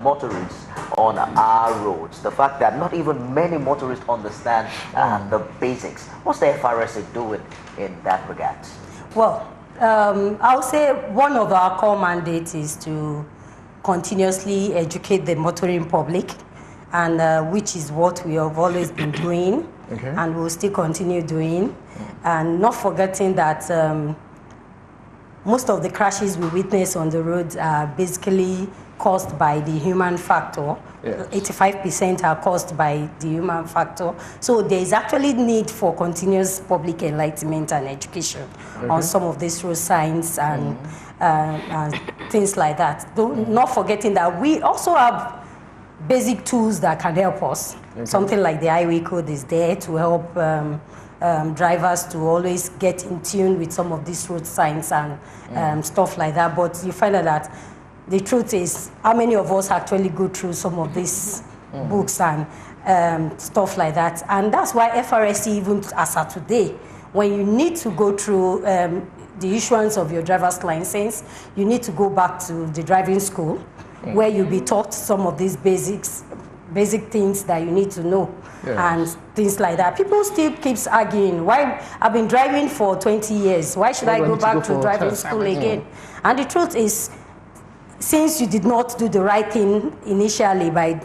motorists on our roads. The fact that not even many motorists understand the basics. What's the FRSA doing in that regard? Well, I'll say one of our core mandates is to continuously educate the motoring public, and which is what we have always been doing, and will still continue doing, and not forgetting that most of the crashes we witness on the roads are basically caused by the human factor. 85% are caused by the human factor. So there is actually need for continuous public enlightenment and education on some of these road signs and things like that. Not forgetting that we also have basic tools that can help us. Something like the highway code is there to help drivers to always get in tune with some of these road signs and stuff like that. But you find out that the truth is, how many of us actually go through some of these books and stuff like that? And that's why FRSC, even as of today, when you need to go through the issuance of your driver's license, you need to go back to the driving school, where you'll be taught some of these basic things that you need to know. And things like that. People still keeps arguing, why I've been driving for 20 years, why should I go back to driving school again? And the truth is, since you did not do the right thing initially by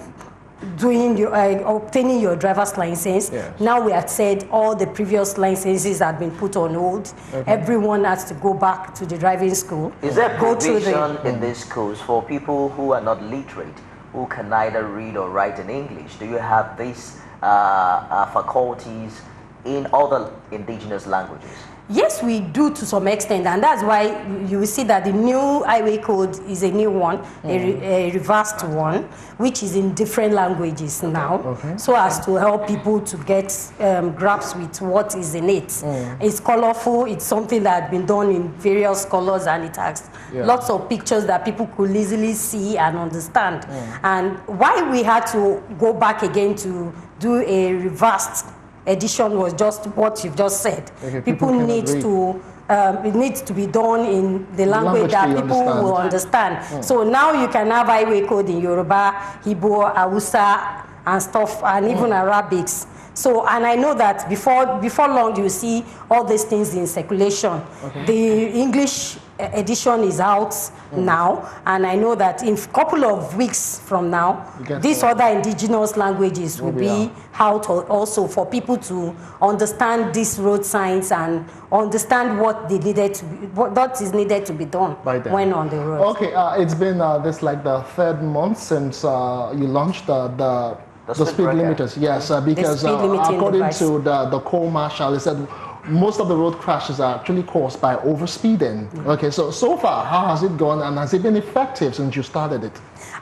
doing your, obtaining your driver's license, now we have said all the previous licenses have been put on hold. Everyone has to go back to the driving school. Is there provision in these schools for people who are not literate, who can neither read or write in English? Do you have these faculties in other indigenous languages? Yes, we do to some extent, and that's why you will see that the new highway code is a new one, a reversed one, which is in different languages now, so as to help people to get grasp with what is in it. It's colorful, it's something that has been done in various colors, and it has lots of pictures that people could easily see and understand. And why we had to go back again to do a reversed edition was just what you've just said. People need to, it needs to be done in the language that people will understand. So now you can have highway code in Yoruba, Igbo, Hausa, and stuff, and even Arabics. So, and I know that before long you see all these things in circulation. The English edition is out now, and I know that in a couple of weeks from now, these other indigenous languages will be out also for people to understand these road signs and understand what they needed to be, what is needed to be done when on the road. Okay, it's been this like the third month since you launched the speed limiters. Yes, because according to the co-marshal, he said most of the road crashes are actually caused by overspeeding. Okay, so far, how has it gone, and has it been effective since you started it?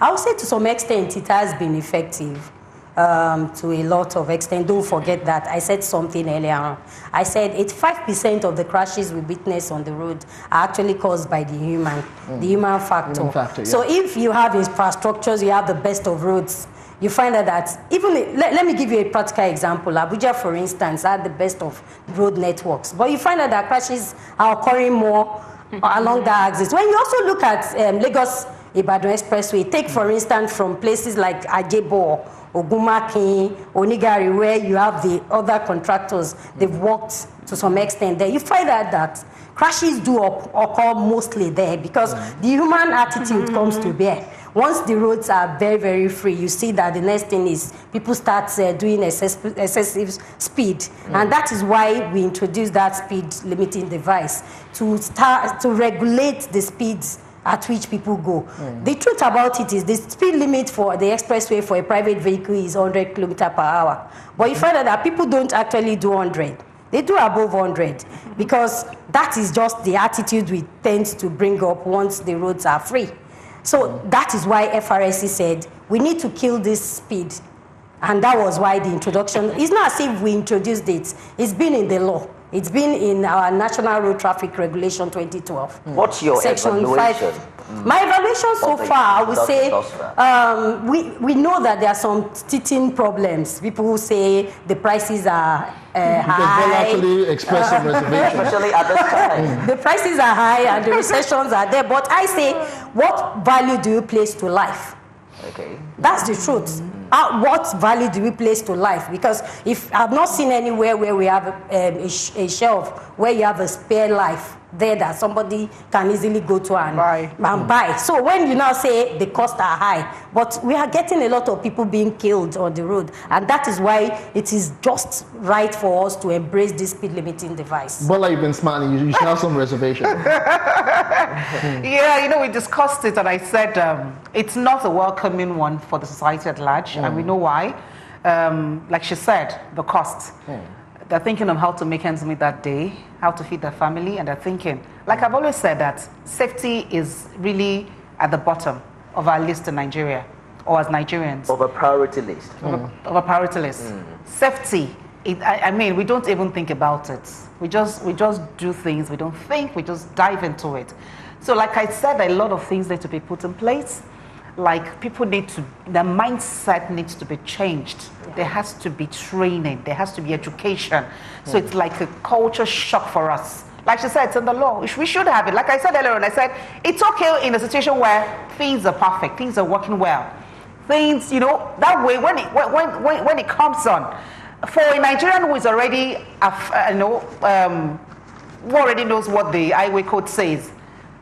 I would say to some extent it has been effective. To a lot of extent. Don't forget that I said something earlier on. I said 85% of the crashes we witness on the road are actually caused by the human factor. So if you have infrastructures, you have the best of roads, you find out that even, let me give you a practical example. Abuja, for instance, had the best of road networks, but you find out that crashes are occurring more along that axis. When you also look at Lagos-Ibadan Expressway, take for instance from places like Ajebo, Ogumaki, Onigari, where you have the other contractors, they've worked to some extent there. You find out that crashes do occur mostly there because the human attitude comes to bear. Once the roads are very, very free, you see that the next thing is people start doing excessive speed. And that is why we introduced that speed limiting device to regulate the speeds at which people go. The truth about it is the speed limit for the expressway for a private vehicle is 100 kilometers per hour. But you find out that people don't actually do 100. They do above 100 because that is just the attitude we tend to bring up once the roads are free. So that is why FRSC said we need to kill this speed. And that was why the introduction, it's not as if we introduced it, it's been in the law. It's been in our National Road Traffic Regulation 2012. What's your evaluation? My evaluation so far, I would say, we know that there are some teething problems. People who say the prices are high. Actually expressive reservations. Especially at this time. The prices are high and the recessions are there. But I say, what value do you place to life? Okay. That's the truth. What value do we place to life? Because if I've not seen anywhere where we have a shelf where you have a spare life there that somebody can easily go to and buy. So when you now say the costs are high, but we are getting a lot of people being killed on the road, and that is why it is just right for us to embrace this speed limiting device. Bola, you've been smiling. You should have some reservation. Yeah, you know, we discussed it, and I said it's not a welcoming one for the society at large, and we know why. Like she said, the cost. They're thinking of how to make ends meet that day, how to feed their family, and they're thinking, like I've always said, that safety is really at the bottom of our list in Nigeria, or as Nigerians. Of a priority list. Of a priority list. Safety, I mean, we don't even think about it. We just do things, we don't think, we just dive into it. So like I said, a lot of things need to be put in place. Like people need to, their mindset needs to be changed. There has to be training, there has to be education. So it's like a culture shock for us. Like she said, it's in the law. We should have it. Like I said earlier on, I said, it's okay in a situation where things are perfect, things are working well. Things, you know, that way when it comes on, for a Nigerian who is already, who already knows what the highway code says,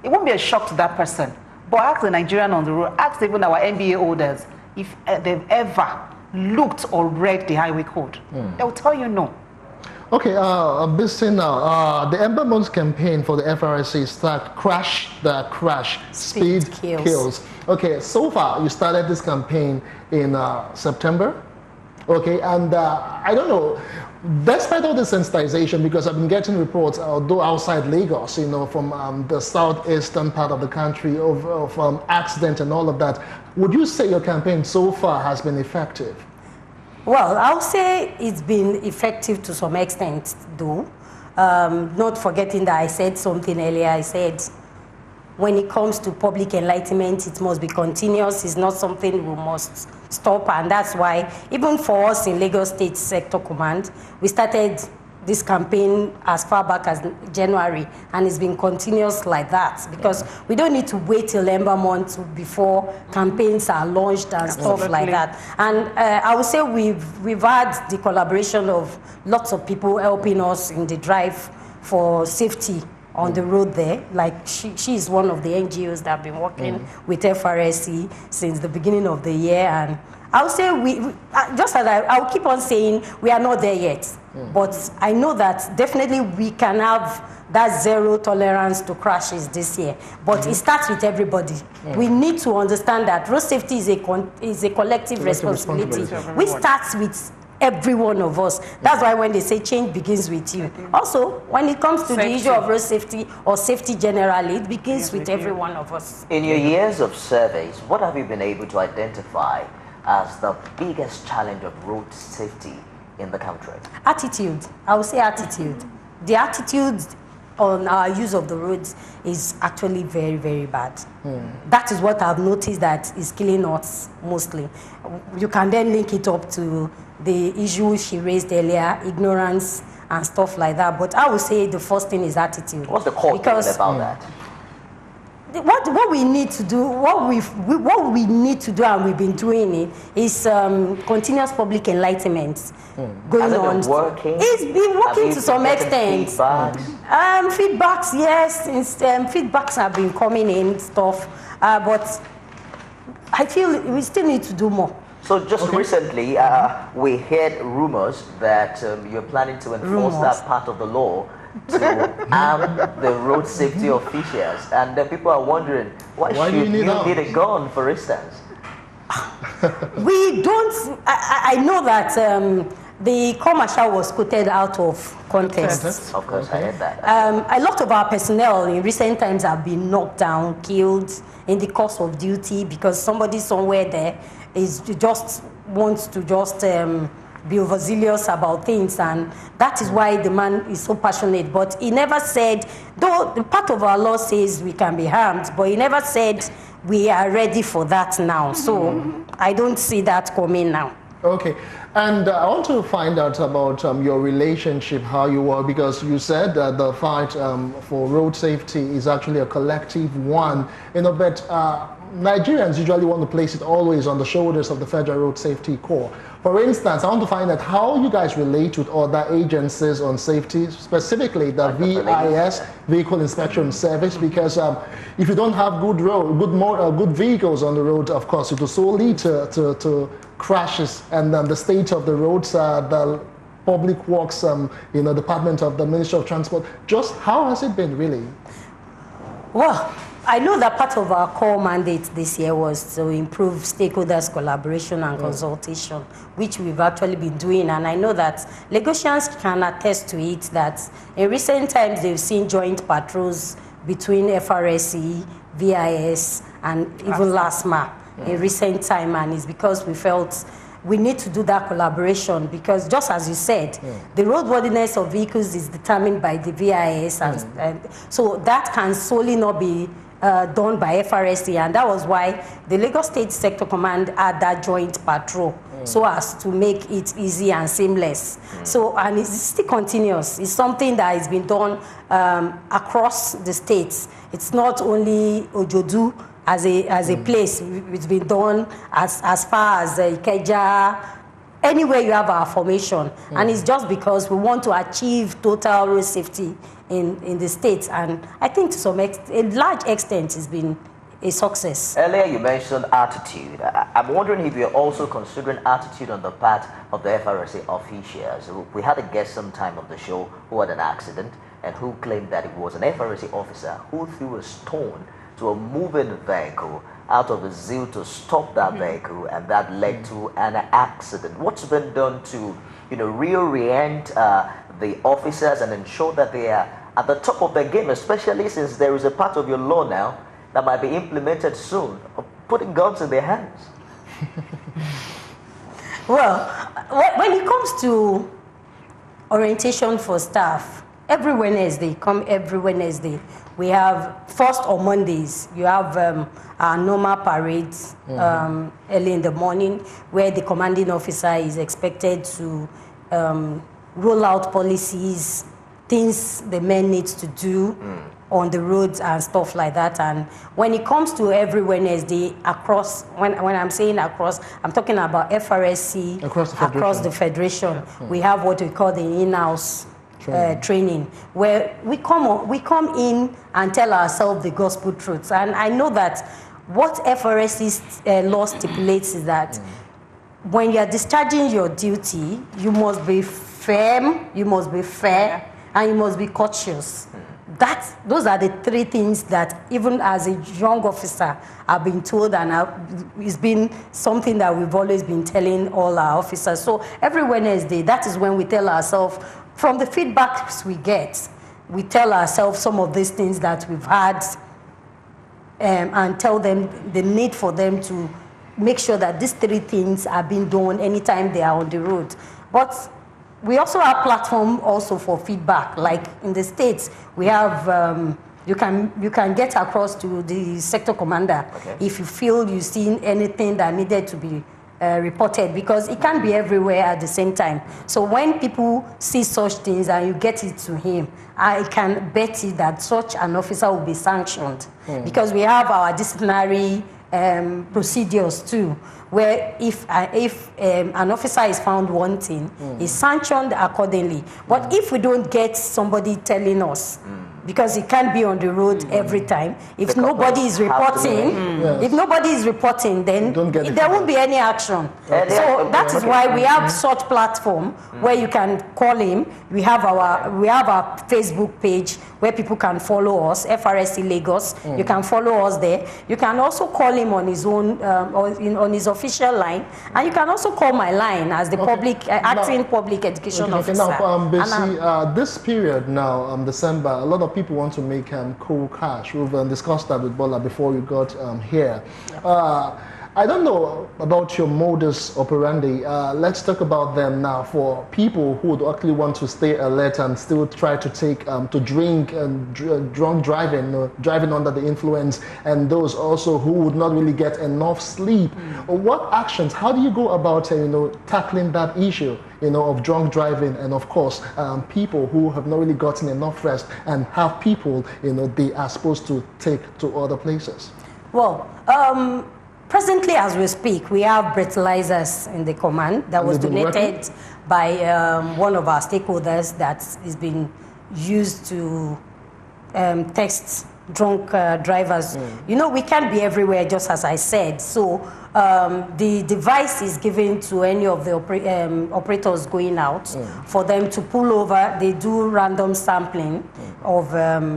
it won't be a shock to that person. But ask the Nigerian on the road, ask even our MBA holders if they've ever looked or read the highway code. They'll tell you no. Okay, this thing now, the Ember Months campaign for the FRSC start Crash the Crash, Speed Kills. Okay, so far you started this campaign in September. Okay, and I don't know, despite all the sensitization, because I've been getting reports, although outside Lagos, you know, from the southeastern part of the country of accident and all of that, would you say your campaign so far has been effective? Well, I'll say it's been effective to some extent, though. Not forgetting that I said something earlier. I said, when it comes to public enlightenment, it must be continuous. It's not something we must stop. And that's why, even for us in Lagos State Sector Command, we started this campaign as far back as January, and it's been continuous like that, because we don't need to wait till Ember month before campaigns are launched and stuff like that. And I would say we've had the collaboration of lots of people helping us in the drive for safety on the road there. Like she is one of the NGOs that have been working with FRSC since the beginning of the year, and I'll say just as I'll keep on saying, we are not there yet. But I know that definitely we can have that zero tolerance to crashes this year. But it starts with everybody. We need to understand that road safety is a collective responsibility. We start with every one of us. That's why when they say change begins with you. Also, when it comes to the issue of road safety or safety generally, it begins with every one of us. In your years of surveys, what have you been able to identify as the biggest challenge of road safety in the country? Attitude. I would say attitude. The attitude on our use of the roads is actually very, very bad. That is what I've noticed that is killing us mostly. You can then link it up to the issue she raised earlier, ignorance and stuff like that. But I would say the first thing is attitude. What's the core thing about that? What we need to do, what we need to do, and we've been doing it, is continuous public enlightenment going on. Working? It's been working to some extent. Feedbacks, yes. Feedbacks have been coming in, stuff, but I feel we still need to do more. So just recently, we heard rumors that you're planning to enforce that part of the law to arm the road safety officials, and people are wondering, why should you need a gun, for instance? We don't. I know that the commercial was quoted out of context. Of course, I heard that. A lot of our personnel in recent times have been knocked down, killed in the course of duty because somebody somewhere there wants to be overzealous about things, and that is why the man is so passionate. But he never said, though the part of our law says we can be harmed, but he never said we are ready for that now. So I don't see that coming now. Okay, and I want to find out about your relationship, how you were, because you said that the fight for road safety is actually a collective one, you know, but Nigerians usually want to place it always on the shoulders of the Federal Road Safety Corps. For instance, I want to find out how you guys relate with other agencies on safety, specifically the VIS, Vehicle Inspection Service, because if you don't have good vehicles on the road, of course, it will so lead to crashes, and the state of the roads, the Public Works, you know, Department of the Ministry of Transport. Just how has it been, really? Well, I know that part of our core mandate this year was to improve stakeholders' collaboration and consultation, which we've actually been doing. And I know that Lagosians can attest to it, that in recent times they've seen joint patrols between FRSC, VIS, and even LASMA in recent time. And it's because we felt we need to do that collaboration, because just as you said, the roadworthiness of vehicles is determined by the VIS, and so that can solely not be done by FRSC, and that was why the Lagos State Sector Command had that joint patrol, so as to make it easy and seamless. So, and it's still continuous. It's something that has been done across the states. It's not only Ojodu as a place. It's been done as far as Ikeja, anywhere you have our formation, and it's just because we want to achieve total road safety in the states, and I think to a large extent it's been a success. Earlier you mentioned attitude. I'm wondering if you're also considering attitude on the part of the FRSA officials. We had a guest sometime on the show who had an accident and who claimed that it was an FRSA officer who threw a stone to a moving vehicle out of the zeal to stop that vehicle, and that led to an accident. What's been done to, you know, reorient the officers and ensure that they are at the top of their game, especially since there is a part of your law now that might be implemented soon, of putting guns in their hands? Well, when it comes to orientation for staff, every Wednesday, we have, first on Mondays, you have our normal parades early in the morning, where the commanding officer is expected to roll out policies, things the men need to do on the roads and stuff like that. And when it comes to every Wednesday across, when I'm saying across, I'm talking about FRSC, across the Federation. We have what we call the in-house training, where we come in and tell ourselves the gospel truths. And I know that what FRSC's law stipulates is that when you are discharging your duty, you must be firm, you must be fair, and you must be courteous. Those are the three things that, even as a young officer, I've been told, and it's been something that we've always been telling all our officers. So every Wednesday, that is when we tell ourselves, from the feedbacks we get, we tell ourselves some of these things that we've had, and tell them the need for them to make sure that these three things are being done anytime they are on the road. But we also have platform also for feedback. Like in the States, we have, you can get across to the sector commander if you feel you've seen anything that needed to be reported, because it can't be everywhere at the same time. So when people see such things and you get it to him, I can bet you that such an officer will be sanctioned, because we have our disciplinary procedures too, where if an officer is found wanting, is sanctioned accordingly. But if we don't get somebody telling us, because it can't be on the road every time, if nobody is reporting, then there won't be any action. So that is why we have such platform where you can call him. We have our Facebook page where people can follow us, FRSC Lagos. You can follow us there. You can also call him on his own, on his official line, and you can also call my line as the acting public education officer. Now, this period now, December, a lot of people want to make cool cash. We've discussed that with Bola before we got here. I don't know about your modus operandi. Let's talk about them now. For people who would actually want to stay alert and still try to take to drink and drunk driving, driving under the influence, and those also who would not really get enough sleep. What actions? How do you go about tackling that issue? Of drunk driving, and of course people who have not really gotten enough rest and have people they are supposed to take to other places. Well, presently as we speak, we have breathalyzers in the command that was donated by one of our stakeholders that is being used to test drunk drivers. We can't be everywhere, just as I said. So the device is given to any of the operators going out for them to pull over. They do random sampling of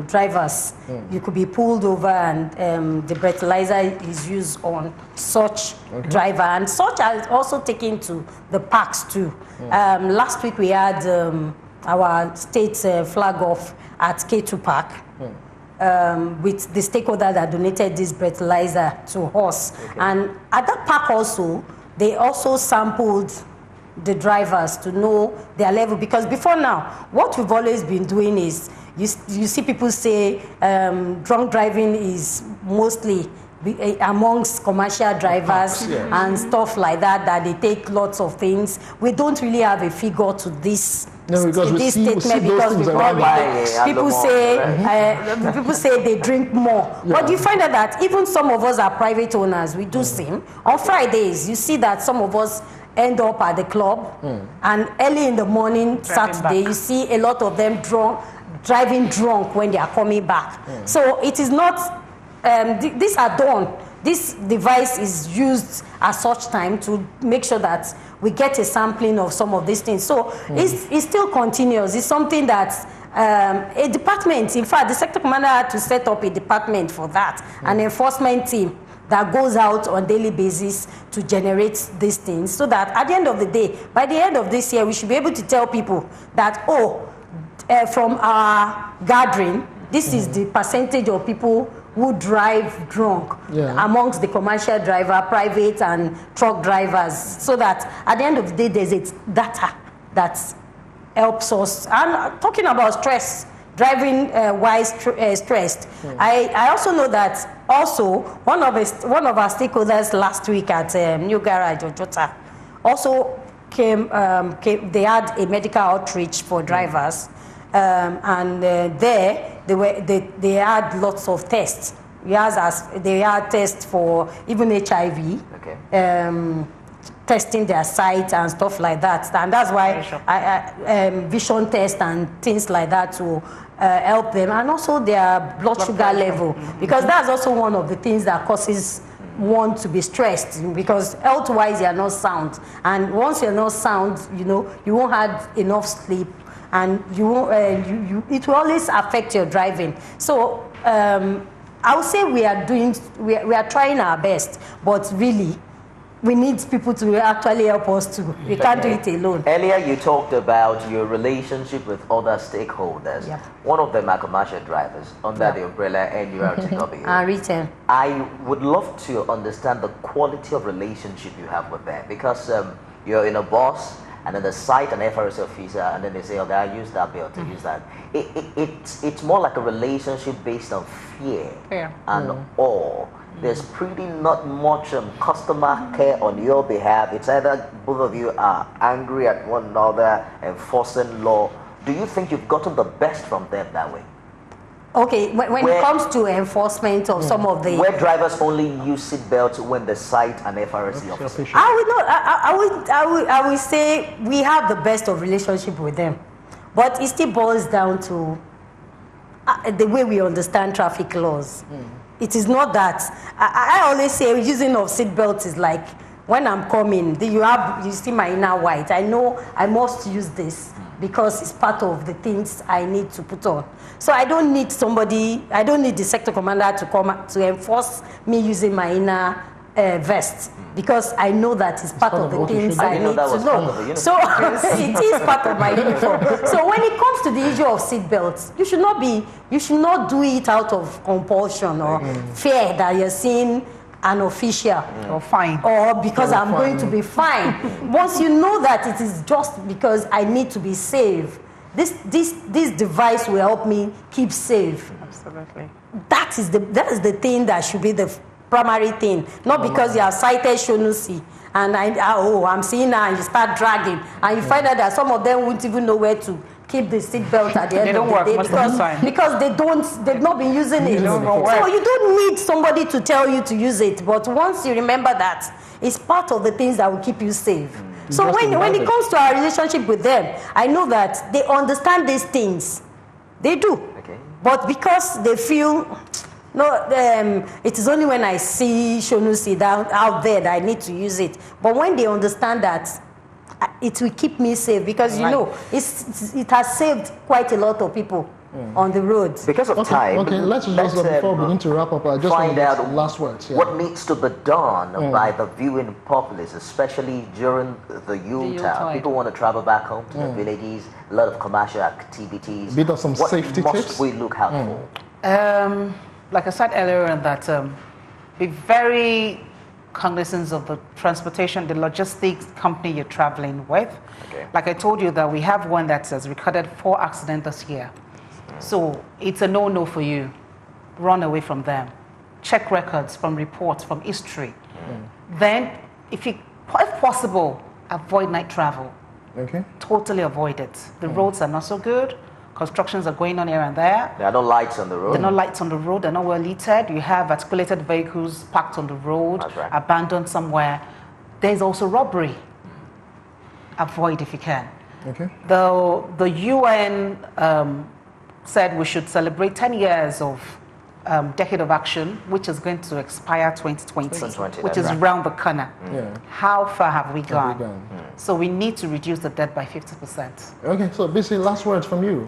drivers. You could be pulled over, and the breathalyzer is used on such driver, and such are also taken to the parks too. Last week we had our state flag off at K2 Park. With the stakeholder that donated this breathalyzer to us. And at that park also, they also sampled the drivers to know their level. Because before now, what we've always been doing is, you see people say drunk driving is mostly amongst commercial drivers and stuff like that, that they take lots of things. We don't really have a figure to this. No, because we see people say people say they drink more. But you find out that even some of us are private owners. We do same. On Fridays, you see that some of us end up at the club, and early in the morning, Saturday, you see a lot of them driving drunk when they are coming back. So it is not. These are done. This device is used at such time to make sure that we get a sampling of some of these things. So it's still continuous. It's something that a department, in fact, the sector commander had to set up a department for that, an enforcement team that goes out on a daily basis to generate these things, so that at the end of the day, by the end of this year, we should be able to tell people that, from our gathering, this is the percentage of people who drive drunk amongst the commercial driver, private and truck drivers, so that at the end of the day, there's a data that helps us. And talking about stress, driving while stressed, I also know that also one of our stakeholders last week at New Garage Ojota also came, they had a medical outreach for drivers, and there they had lots of tests. They had tests for even HIV, testing their sight and stuff like that. And that's why vision test and things like that to help them, and also their blood sugar level, because that's also one of the things that causes one to be stressed, because health-wise you're not sound, and once you're not sound, you won't have enough sleep, and it will always affect your driving. So I would say we are trying our best, but really we need people to actually help us too. We can't do it alone. Earlier you talked about your relationship with other stakeholders. Yep. One of them are commercial drivers under the umbrella NURTW. And retail. I would love to understand the quality of relationship you have with them, because you're in a bus, and then the site an FRS officer, and then they say, okay, I use that bill to use that. It's more like a relationship based on fear and awe. There's pretty not much customer care on your behalf. It's either both of you are angry at one another, enforcing law. Do you think you've gotten the best from them that way? Okay, when it comes to enforcement of some of the... Where drivers only use seatbelts when they cite an FRSC officer. I would say we have the best of relationship with them. But it still boils down to the way we understand traffic laws. It is not that. I always say using of seatbelts is like, when I'm coming, you see my inner white. I know I must use this because it's part of the things I need to put on. So I don't need the sector commander to come to enforce me using my inner vest, because I know that it's part of the things I need to know. So it is part of my uniform. So when it comes to the issue of seatbelts, you should not do it out of compulsion or fear that you're seeing an official or fine, or because I'm going to be fined. Once you know that it is just because I need to be safe, this device will help me keep safe. Absolutely. That is the thing that should be the primary thing, not because you have cited Shonusi and I'm seeing now and you start dragging and you find out that some of them won't even know where to keep the seat belt at the end of the day because they've not been using it. So you don't need somebody to tell you to use it, but once you remember that, it's part of the things that will keep you safe. So when it comes to our relationship with them, I know that they understand these things. They do. Okay. But because they feel, it is only when I see Shonusi out there that I need to use it. But when they understand that it will keep me safe, because you know it has saved quite a lot of people on the road. Because of time. Okay, let's before we need to wrap up, I just find out last words. What needs to be done by the viewing populace, especially during the Yuletide. People want to travel back home to the villages. A lot of commercial activities. Bit of some safety tips. What must we look out for? Like I said earlier, that be very cognizant of the transportation, the logistics company you're traveling with. Okay. Like I told you that we have one that has recorded 4 accidents this year. So it's a no-no for you. Run away from them. Check records from reports, from history. Then, if possible, avoid night travel. Okay. Totally avoid it. The roads are not so good. Constructions are going on here and there. There are no lights on the road. There are no lights on the road. They're not well lit. You have articulated vehicles parked on the road, abandoned somewhere. There's also robbery. Avoid if you can. Okay. The UN said we should celebrate 10 years of Decade of Action, which is going to expire 2020, which is around the corner. How far have we gone? So we need to reduce the debt by 50%. Okay, so basically last words from you.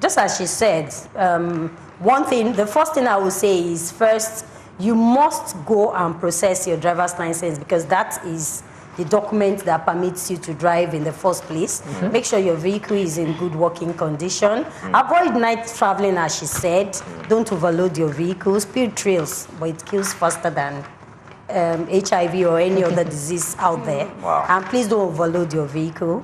Just as she said, the first thing I will say is, first, you must go and process your driver's license, because that is the document that permits you to drive in the first place. Make sure your vehicle is in good working condition. Avoid night traveling, as she said. Don't overload your vehicle. Speed trails, but it kills faster than HIV or any other disease out there. And please don't overload your vehiil.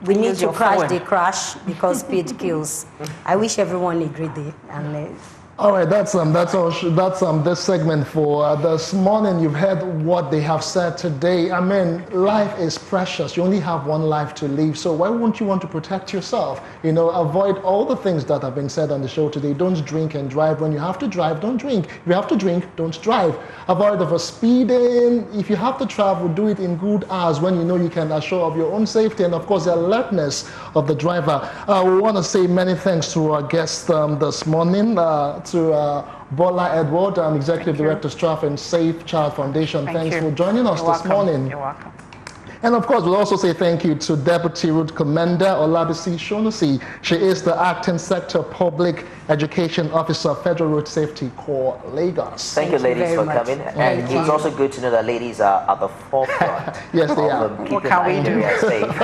We need to crash the crash, because speed kills. I wish everyone a great day. And all right, that's this segment for this morning. You've heard what they have said today. I mean, life is precious. You only have one life to live. So why won't you want to protect yourself? You know, avoid all the things that have been said on the show today. Don't drink and drive. When you have to drive, don't drink. If you have to drink, don't drive. Avoid speeding. If you have to travel, do it in good hours when you know you can assure of your own safety and, of course, the alertness of the driver. We want to say many thanks to our guest this morning. To Bola Edward, Executive Director, Staff and Safe Child Foundation. Thanks for joining us this morning. You're welcome. And of course, we'll also say thank you to Deputy Route Commander Olabisi Shonusi. She is the Acting Sector Public Education Officer, Federal Road Safety Corps, Lagos. Thank you, ladies, for coming. And it's also good to know that ladies are at the forefront. Yes, they are. Keeping Nigeria safe.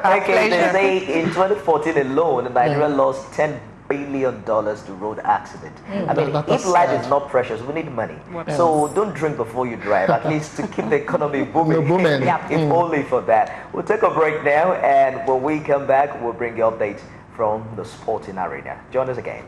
Okay, they say in 2014 alone, Nigeria lost $10 billion to road accident. I mean, if life is not precious, we need money. So don't drink before you drive, at least to keep the economy booming. If only for that. We'll take a break now, and when we come back, we'll bring you updates from the sporting arena. Join us again.